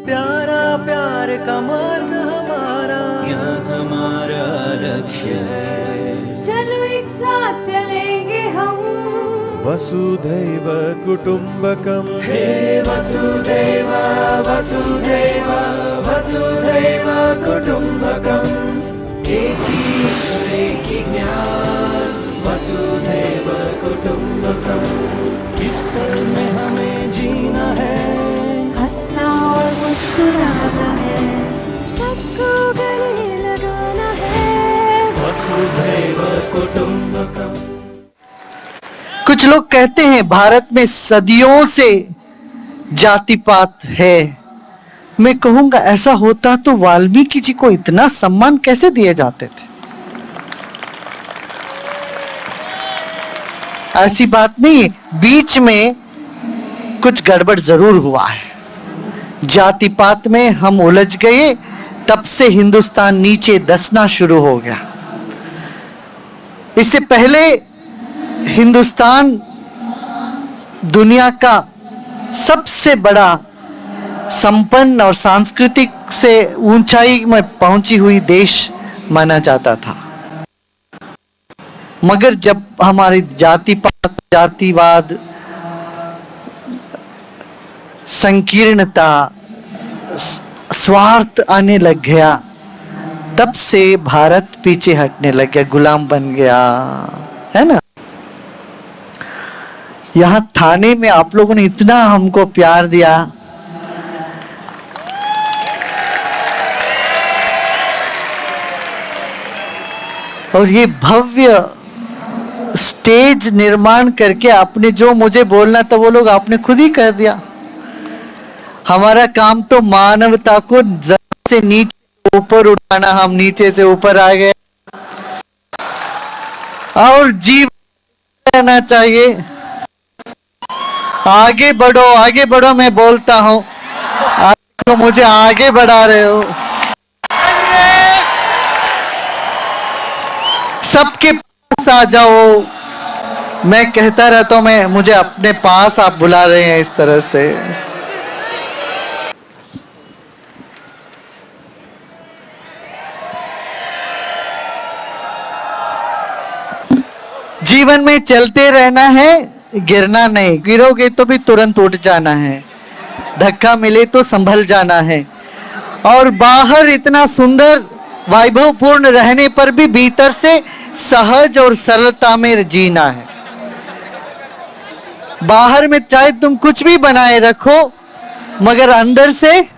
प्यारा प्यार का मार्ग हमारा, यहाँ हमारा लक्ष्य है। चलो एक साथ चलेंगे हम, वसुधैव कुटुम्बकम। हे वसुधैव वसुधैव वसुधैव कुटुम्बकम। एक ही ईश्वर एक ही ज्ञान, वसुधैव कुटुम्बकम। इस पल में हमें जीना है, हंसना और मुस्कुराना है, सबको गले लगाना है, वसुधैव कुटुम्बकम। कुछ लोग कहते हैं भारत में सदियों से जाति पात है। मैं कहूंगा ऐसा होता तो वाल्मीकि जी को इतना सम्मान कैसे दिए जाते थे? ऐसी बात नहीं है, बीच में कुछ गड़बड़ जरूर हुआ है। जाति पात में हम उलझ गए, तब से हिंदुस्तान नीचे धंसना शुरू हो गया। इससे पहले हिंदुस्तान दुनिया का सबसे बड़ा संपन्न और सांस्कृतिक से ऊंचाई में पहुंची हुई देश माना जाता था। मगर जब हमारी जातिपात, जातिवाद, संकीर्णता, स्वार्थ आने लग गया, तब से भारत पीछे हटने लग गया, गुलाम बन गया, है ना। यहां थाने में आप लोगों ने इतना हमको प्यार दिया, और ये भव्य स्टेज निर्माण करके आपने जो मुझे बोलना था वो लोग आपने खुद ही कर दिया। हमारा काम तो मानवता को जमीन से नीचे ऊपर उठाना, हम नीचे से ऊपर आ गए, और जीवन रहना चाहिए। आगे बढ़ो, मैं बोलता हूं, आप तो मुझे आगे बढ़ा रहे हो। सबके पास आ जाओ, मैं कहता रहता हूं, मुझे अपने पास आप बुला रहे हैं इस तरह से। जीवन में चलते रहना है, गिरना नहीं। गिरोगे तो भी तुरंत उठ जाना है, धक्का मिले तो संभल जाना है। और बाहर इतना सुंदर वैभवपूर्ण रहने पर भी भीतर से सहज और सरलता में जीना है। बाहर में चाहे तुम कुछ भी बनाए रखो, मगर अंदर से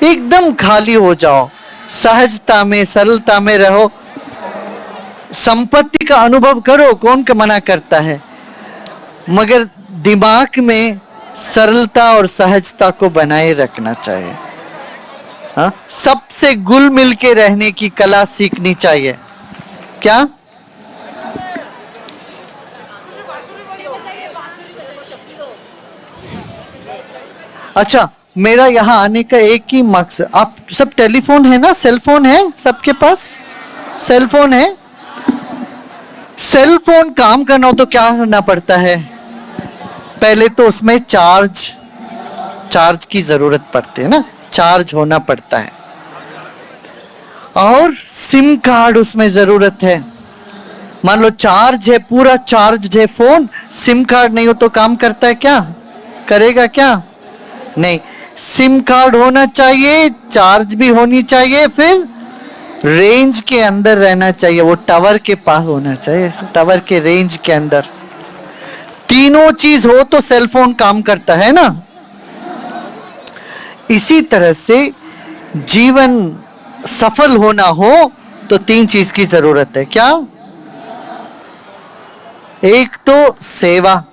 एकदम खाली हो जाओ, सहजता में, सरलता में रहो। संपत्ति का अनुभव करो, कौन का मना करता है, मगर दिमाग में सरलता और सहजता को बनाए रखना चाहिए। हाँ, सबसे घुल मिल के रहने की कला सीखनी चाहिए। क्या? अच्छा, मेरा यहाँ आने का एक ही मकसद, आप सब टेलीफोन है ना, सेल फोन है सबके पास? सेल फोन है। सेल फोन काम करना हो तो क्या करना पड़ता है? पहले तो उसमें चार्ज की जरूरत पड़ती है ना, चार्ज होना पड़ता है, और सिम कार्ड उसमें जरूरत है। मान लो चार्ज है, पूरा चार्ज है फोन, सिम कार्ड नहीं हो तो काम करता है क्या? करेगा क्या? नहीं। सिम कार्ड होना चाहिए, चार्ज भी होनी चाहिए, फिर रेंज के अंदर रहना चाहिए, वो टावर के पास होना चाहिए, टावर के रेंज के अंदर। तीनों चीज हो तो सेल फोन काम करता है ना। इसी तरह से जीवन सफल होना हो तो तीन चीज की जरूरत है। क्या? एक तो सेवा,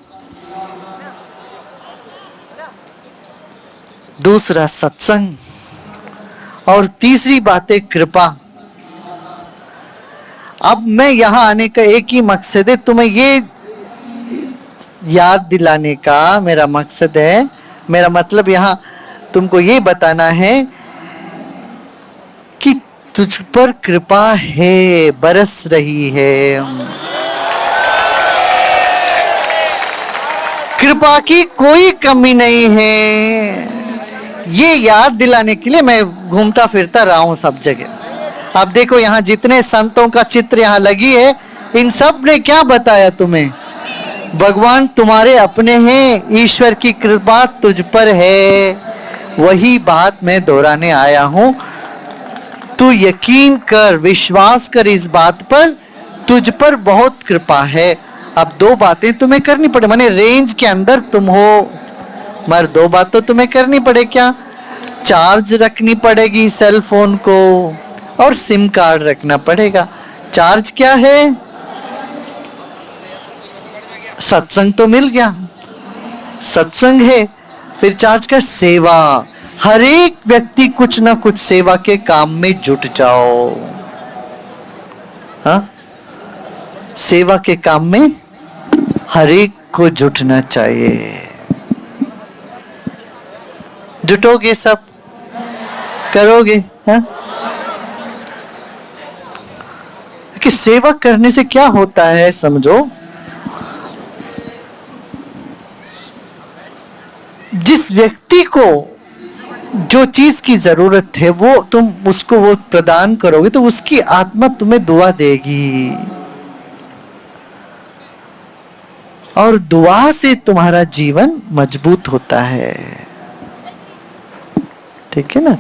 दूसरा सत्संग, और तीसरी बात है कृपा। अब मैं यहां आने का एक ही मकसद है, तुम्हें ये याद दिलाने का मेरा मकसद है, मेरा मतलब यहां तुमको ये बताना है कि तुझ पर कृपा है, बरस रही है। कृपा की कोई कमी नहीं है। ये याद दिलाने के लिए मैं घूमता फिरता रहा हूं सब जगह। अब देखो यहाँ जितने संतों का चित्र यहाँ लगी है, इन सब ने क्या बताया तुम्हें? भगवान तुम्हारे अपने हैं, ईश्वर की कृपा तुझ पर है। वही बात मैं दोहराने आया हूं। तू यकीन कर, विश्वास कर इस बात पर, तुझ पर बहुत कृपा है। अब दो बातें तुम्हें करनी पड़े, माने रेंज के अंदर तुम हो, मगर दो बात तो तुम्हें करनी पड़े। क्या? चार्ज रखनी पड़ेगी सेल फोन को, और सिम कार्ड रखना पड़ेगा। चार्ज क्या है? सत्संग तो मिल गया, सत्संग है। फिर चार्ज का सेवा। हर एक व्यक्ति कुछ ना कुछ सेवा के काम में जुट जाओ। हाँ, सेवा के काम में हर एक को जुटना चाहिए। जुटोगे? सब करोगे? हाँ? कि सेवा करने से क्या होता है समझो। जिस व्यक्ति को जो चीज की जरूरत है वो तुम उसको वो प्रदान करोगे तो उसकी आत्मा तुम्हें दुआ देगी, और दुआ से तुम्हारा जीवन मजबूत होता है। ठीक है ना?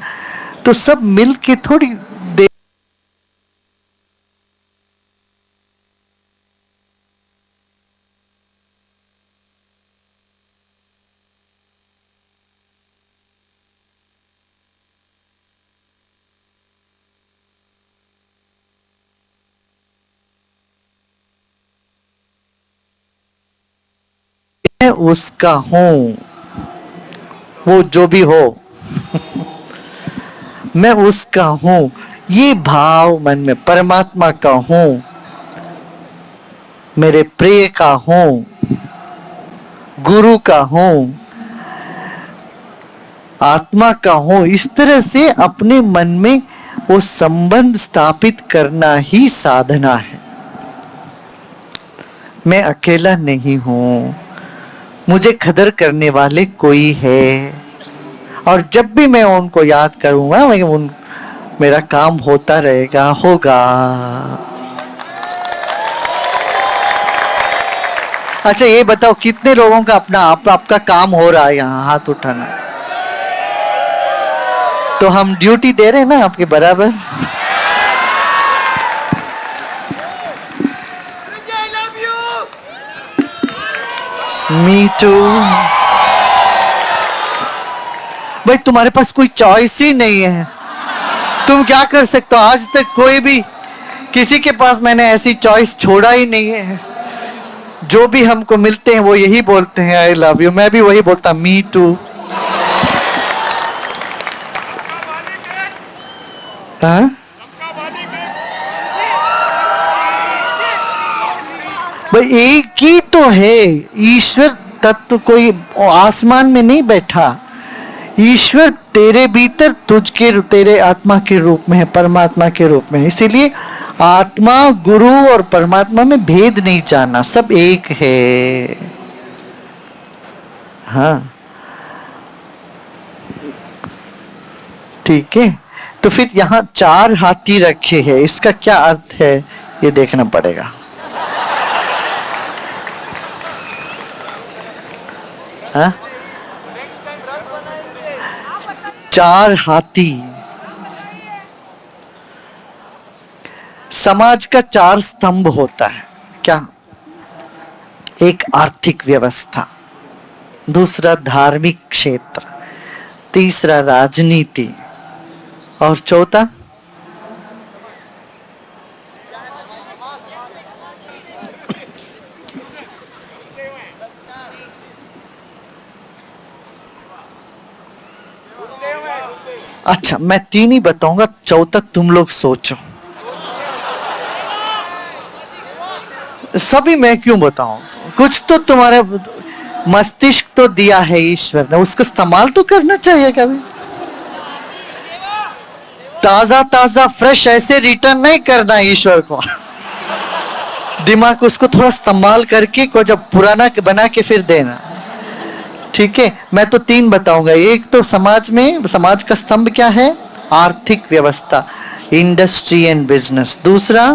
तो सब मिल के थोड़ी देर मैं उसका हूं, वो जो भी हो मैं उसका हूं, ये भाव मन में, परमात्मा का हूं, मेरे प्रिय का हूं, गुरु का हूं, आत्मा का हूं। इस तरह से अपने मन में वो संबंध स्थापित करना ही साधना है। मैं अकेला नहीं हूं, मुझे कदर करने वाले कोई है, और जब भी मैं उनको याद करूंगा मेरा काम होता रहेगा, होगा। अच्छा ये बताओ कितने लोगों का अपना आपका काम हो रहा है? यहाँ हाथ उठाना। तो हम ड्यूटी दे रहे हैं ना आपके बराबर। Me too. भाई तुम्हारे पास कोई चॉइस ही नहीं है, तुम क्या कर सकते हो? आज तक कोई भी किसी के पास मैंने ऐसी चॉइस छोड़ा ही नहीं है। जो भी हमको मिलते हैं वो यही बोलते हैं आई लव यू। मैं भी वही बोलता मी टू। हाँ? भाई एक ही तो है ईश्वर तत्व, कोई आसमान में नहीं बैठा। ईश्वर तेरे भीतर तुझके, तेरे आत्मा के रूप में है, परमात्मा के रूप में। इसीलिए आत्मा, गुरु और परमात्मा में भेद नहीं जाना, सब एक है। हाँ ठीक है। तो फिर यहाँ 4 हाथी रखे हैं, इसका क्या अर्थ है ये देखना पड़ेगा। हाँ? 4 हाथी। समाज का 4 स्तंभ होता है। क्या? एक आर्थिक व्यवस्था, दूसरा धार्मिक क्षेत्र, तीसरा राजनीति, और चौथा अच्छा मैं 3 ही बताऊंगा, चौथा तुम लोग सोचो। सभी मैं क्यों बताऊं? कुछ तो तुम्हारे मस्तिष्क तो दिया है ईश्वर ने, उसको इस्तेमाल तो करना चाहिए कभी। ताजा ताजा फ्रेश ऐसे रिटर्न नहीं करना ईश्वर को। दिमाग उसको थोड़ा इस्तेमाल करके को जब पुराना बना के फिर देना। ठीक है, मैं तो 3 बताऊंगा। एक तो समाज में, समाज का स्तंभ क्या है? आर्थिक व्यवस्था, इंडस्ट्री एंड बिजनेस। दूसरा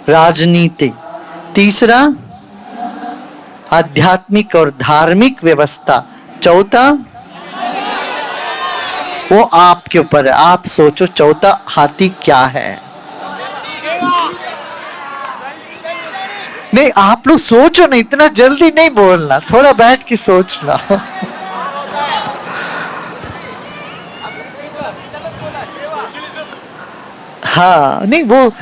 राजनीति। तीसरा आध्यात्मिक और धार्मिक व्यवस्था। चौथा वो आपके ऊपर है, आप सोचो चौथा हाथी क्या है। नहीं, आप लोग सोचो ना, इतना जल्दी नहीं बोलना, थोड़ा बैठ के सोचना। हाँ, नहीं वो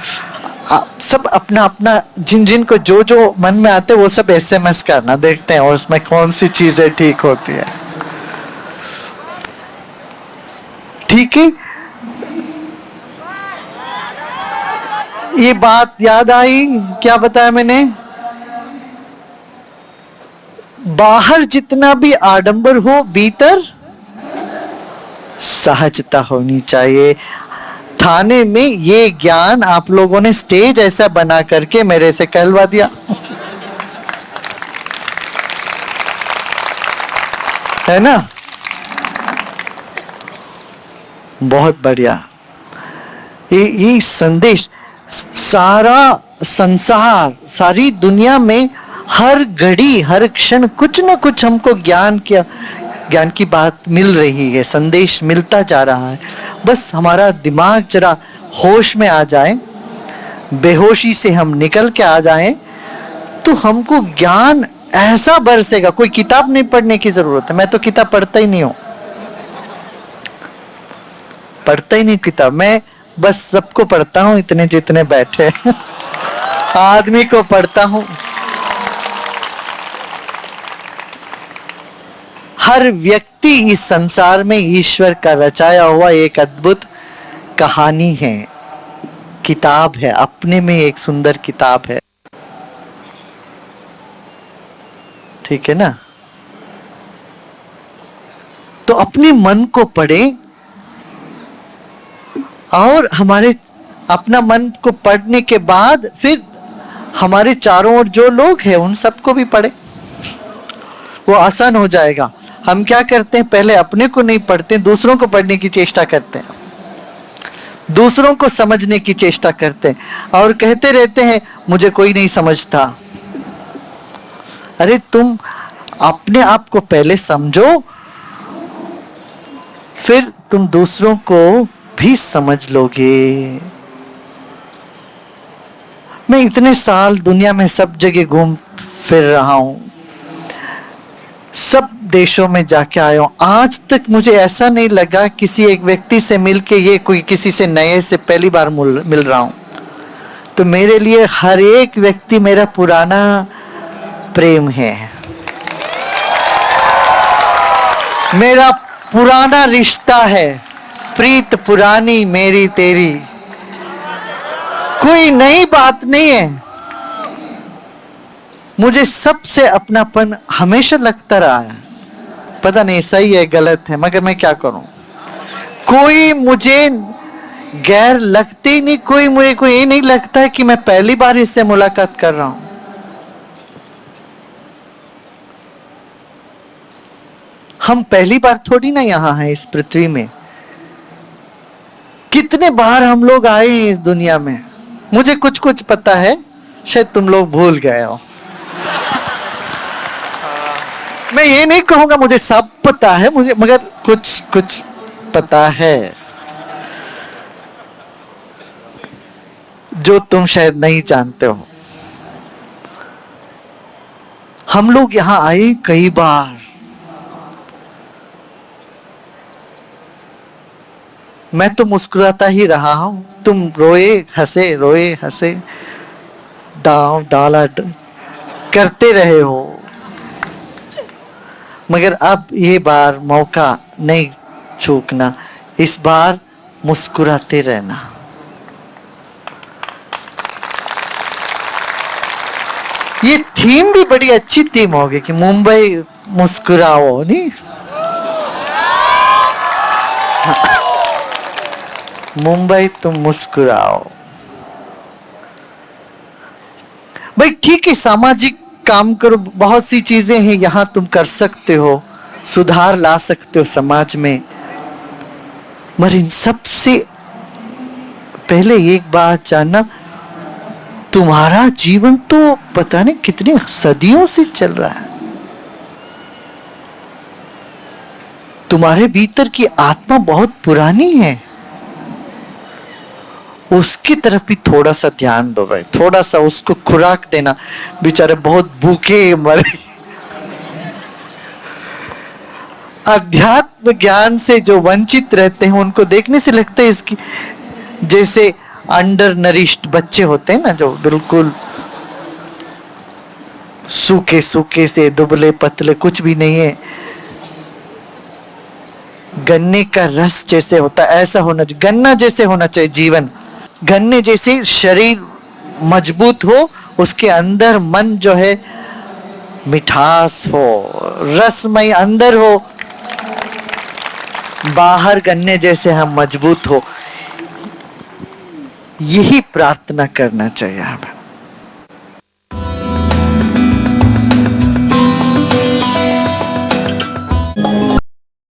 सब अपना अपना जिन जिन को जो जो मन में आते वो सब SMS करना, देखते हैं और उसमें कौन सी चीजें ठीक होती है। ठीक है, ये बात याद आई, क्या बताया मैंने? बाहर जितना भी आडंबर हो, भीतर सहजता होनी चाहिए। थाने में ये ज्ञान आप लोगों ने स्टेज ऐसा बना करके मेरे से कहलवा दिया। है ना? बहुत बढ़िया। ये संदेश सारा संसार, सारी दुनिया में हर घड़ी हर क्षण कुछ ना कुछ हमको ज्ञान की बात मिल रही है, संदेश मिलता जा रहा है। बस हमारा दिमाग जरा होश में आ जाए, बेहोशी से हम निकल के आ जाएं, तो हमको ज्ञान ऐसा बरसेगा। कोई किताब नहीं पढ़ने की जरूरत है। मैं तो किताब पढ़ता ही नहीं हूं, पढ़ता ही नहीं किताब। मैं बस सबको पढ़ता हूं, इतने जितने बैठे आदमी को पढ़ता हूं। हर व्यक्ति इस संसार में ईश्वर का रचाया हुआ एक अद्भुत कहानी है, किताब है, अपने में एक सुंदर किताब है। ठीक है ना? तो अपने मन को पढ़े और हमारे अपना मन को पढ़ने के बाद फिर हमारे चारों ओर जो लोग हैं उन सबको भी पढ़े, वो आसान हो जाएगा। हम क्या करते हैं, पहले अपने को नहीं पढ़ते, दूसरों को पढ़ने की चेष्टा करते हैं, दूसरों को समझने की चेष्टा करते हैं और कहते रहते हैं मुझे कोई नहीं समझता। अरे तुम अपने आप को पहले समझो, फिर तुम दूसरों को भी समझ लोगे। मैं इतने साल दुनिया में सब जगह घूम फिर रहा हूं, सब देशों में जाके आया हूं, आज तक मुझे ऐसा नहीं लगा किसी एक व्यक्ति से मिलके ये कोई किसी से नए से पहली बार मिल रहा हूं। तो मेरे लिए हर एक व्यक्ति मेरा पुराना प्रेम है, मेरा पुराना रिश्ता है, प्रीत पुरानी मेरी तेरी, कोई नई बात नहीं है। मुझे सबसे अपनापन हमेशा लगता रहा है, पता नहीं सही है गलत है, मगर मैं क्या करूं। कोई मुझे गैर लगते ही नहीं, कोई मुझे को ये नहीं लगता है कि मैं पहली बार इससे मुलाकात कर रहा हूं। हम पहली बार थोड़ी ना यहां हैं इस पृथ्वी में, कितने बार हम लोग आए इस दुनिया में। मुझे कुछ कुछ पता है, शायद तुम लोग भूल गए हो। मैं ये नहीं कहूंगा मुझे सब पता है, मुझे मगर कुछ कुछ पता है जो तुम शायद नहीं जानते हो। हम लोग यहां आए कई बार, मैं तो मुस्कुराता ही रहा हूं, तुम रोए हंसे डाला करते रहे हो, मगर अब ये बार मौका नहीं चूकना, इस बार मुस्कुराते रहना। ये थीम भी बड़ी अच्छी थीम होगी कि मुंबई मुस्कुराओ, नहीं? मुंबई तुम मुस्कुराओ। भाई ठीक है, सामाजिक काम करो, बहुत सी चीजें हैं यहां तुम कर सकते हो, सुधार ला सकते हो समाज में। मगर इन सब से पहले एक बात जानना, तुम्हारा जीवन तो पता नहीं कितनी सदियों से चल रहा है। तुम्हारे भीतर की आत्मा बहुत पुरानी है, उसकी तरफ भी थोड़ा सा ध्यान दो भाई, थोड़ा सा उसको खुराक देना। बेचारे बहुत भूखे मरे। अध्यात्म ज्ञान से जो वंचित रहते हैं उनको देखने से लगता है इसकी जैसे अंडर नरिश्ड बच्चे होते हैं ना, जो बिल्कुल सूखे सूखे से, दुबले पतले, कुछ भी नहीं है, गन्ने का रस जैसे होता है ऐसा होना चाहिए, गन्ना जैसे होना चाहिए जीवन। गन्ने जैसे शरीर मजबूत हो, उसके अंदर मन जो है मिठास हो, रसमय अंदर हो, बाहर गन्ने जैसे हम मजबूत हो। यही प्रार्थना करना चाहिए हमें।